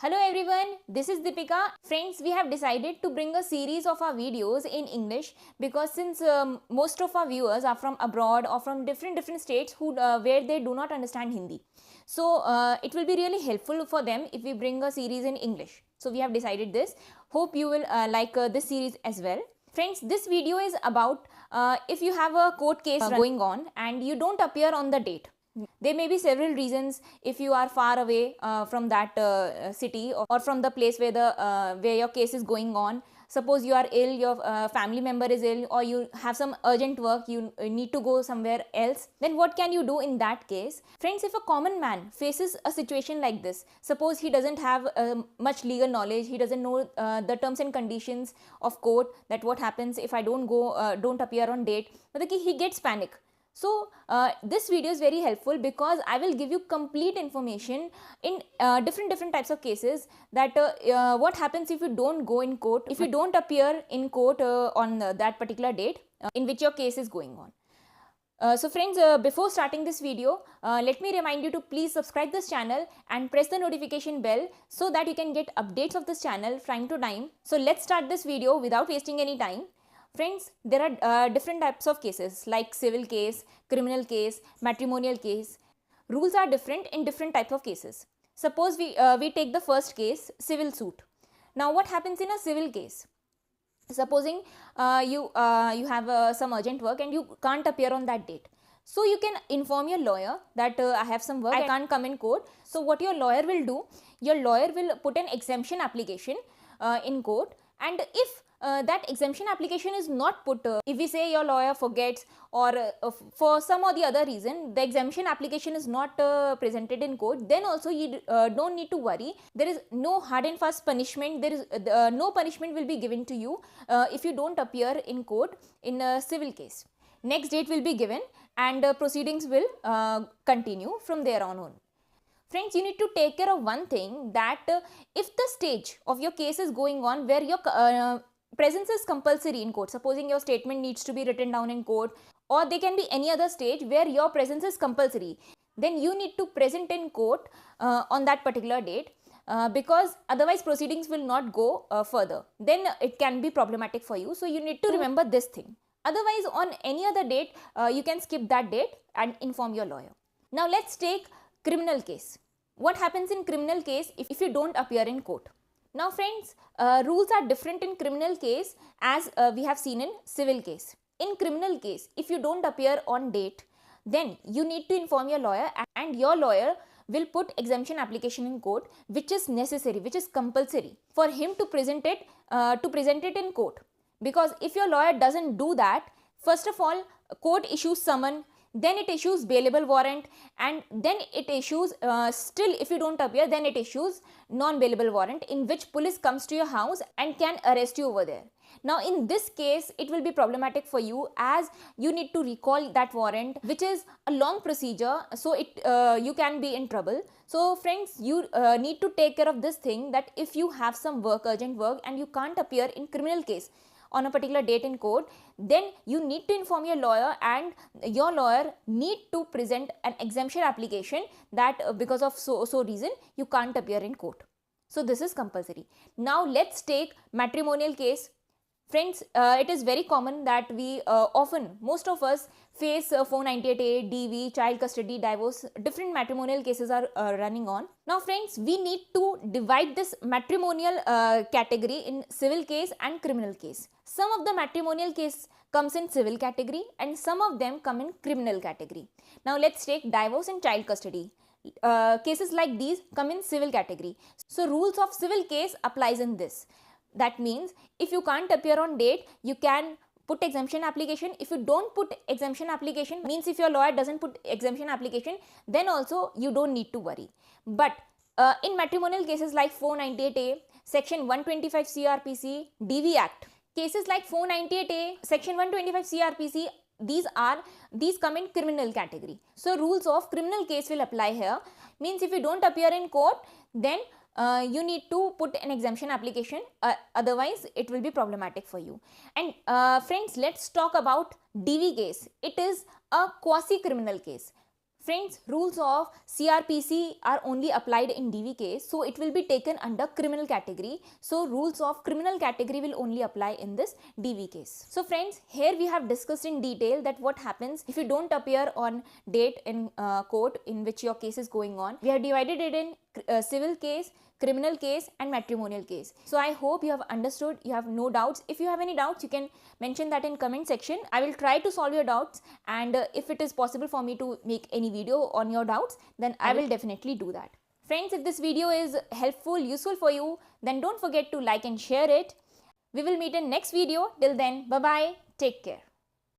Hello everyone, this is Deepika. Friends, we have decided to bring a series of our videos in English because since most of our viewers are from abroad or from different states where they do not understand Hindi. So it will be really helpful for them if we bring a series in English. So we have decided this. Hope you will like this series as well. Friends, this video is about if you have a court case going on and you don't appear on the date. There may be several reasons if you are far away from that city or from the place where your case is going on. Suppose you are ill, your family member is ill, or you have some urgent work, you need to go somewhere else. Then what can you do in that case? Friends, if a common man faces a situation like this, suppose he doesn't have much legal knowledge, he doesn't know the terms and conditions of court, that what happens if I don't appear on date, he gets panic. So this video is very helpful because I will give you complete information in different types of cases that what happens if you don't go in court, if you don't appear in court on that particular date in which your case is going on. So friends, before starting this video, let me remind you to please subscribe this channel and press the notification bell so that you can get updates of this channel time to time. So let's start this video without wasting any time. Friends, there are different types of cases like civil case, criminal case, matrimonial case. Rules are different in different types of cases. Suppose we take the first case, civil suit. Now what happens in a civil case? Supposing you have some urgent work and you can't appear on that date. So you can inform your lawyer that I have some work, I can't come in court. So what your lawyer will do, your lawyer will put an exemption application in court, and if that exemption application is not put, if we say your lawyer forgets or for some or the other reason the exemption application is not presented in court, then also you don't need to worry. There is no hard and fast punishment. There is no punishment will be given to you if you don't appear in court in a civil case. Next date will be given and proceedings will continue from there on. Friends, you need to take care of one thing, that if the stage of your case is going on where your presence is compulsory in court, supposing your statement needs to be written down in court, or there can be any other stage where your presence is compulsory, then you need to present in court on that particular date because otherwise proceedings will not go further. Then it can be problematic for you. So you need to remember this thing. Otherwise, on any other date, you can skip that date and inform your lawyer. Now let's take criminal case. What happens in criminal case if you don't appear in court? Now friends, rules are different in criminal case as we have seen in civil case. In criminal case, if you don't appear on date, then you need to inform your lawyer, and your lawyer will put exemption application in court, which is necessary, which is compulsory for him to present it in court. Because if your lawyer doesn't do that, first of all, court issues summon, then it issues bailable warrant, and then it issues still if you don't appear, then it issues non-bailable warrant in which police comes to your house and can arrest you over there. Now in this case, it will be problematic for you as you need to recall that warrant, which is a long procedure, so you can be in trouble. So friends, you need to take care of this thing, that if you have some work, urgent work, and you can't appear in criminal case on a particular date in court, then you need to inform your lawyer, and your lawyer need to present an exemption application that because of so reason you can't appear in court. So this is compulsory. Now let's take matrimonial case. Friends, it is very common that we most of us face 498A, DV, child custody, divorce, different matrimonial cases are running on. Now friends, we need to divide this matrimonial category in civil case and criminal case. Some of the matrimonial case comes in civil category and some of them come in criminal category. Now let's take divorce and child custody. Cases like these come in civil category. So rules of civil case applies in this. That means if you can't appear on date, you can put exemption application. If you don't put exemption application, means if your lawyer doesn't put exemption application, then also you don't need to worry. But in matrimonial cases like 498A, section 125 CRPC, DV Act, cases like 498A, section 125 CRPC, these come in criminal category. So rules of criminal case will apply here. Means if you don't appear in court, then you need to put an exemption application, otherwise it will be problematic for you. And friends, let's talk about DV case. It is a quasi criminal case. Friends, rules of CRPC are only applied in DV case, so it will be taken under criminal category. So rules of criminal category will only apply in this DV case. So friends, here we have discussed in detail that what happens if you don't appear on date in court in which your case is going on. We have divided it in civil case, criminal case and matrimonial case. So I hope you have understood, you have no doubts. If you have any doubts, you can mention that in comment section. I will try to solve your doubts, and if it is possible for me to make any video on your doubts, then I will definitely do that. Friends, if this video is helpful, useful for you, then don't forget to like and share it. We will meet in next video. Till then, bye bye. Take care.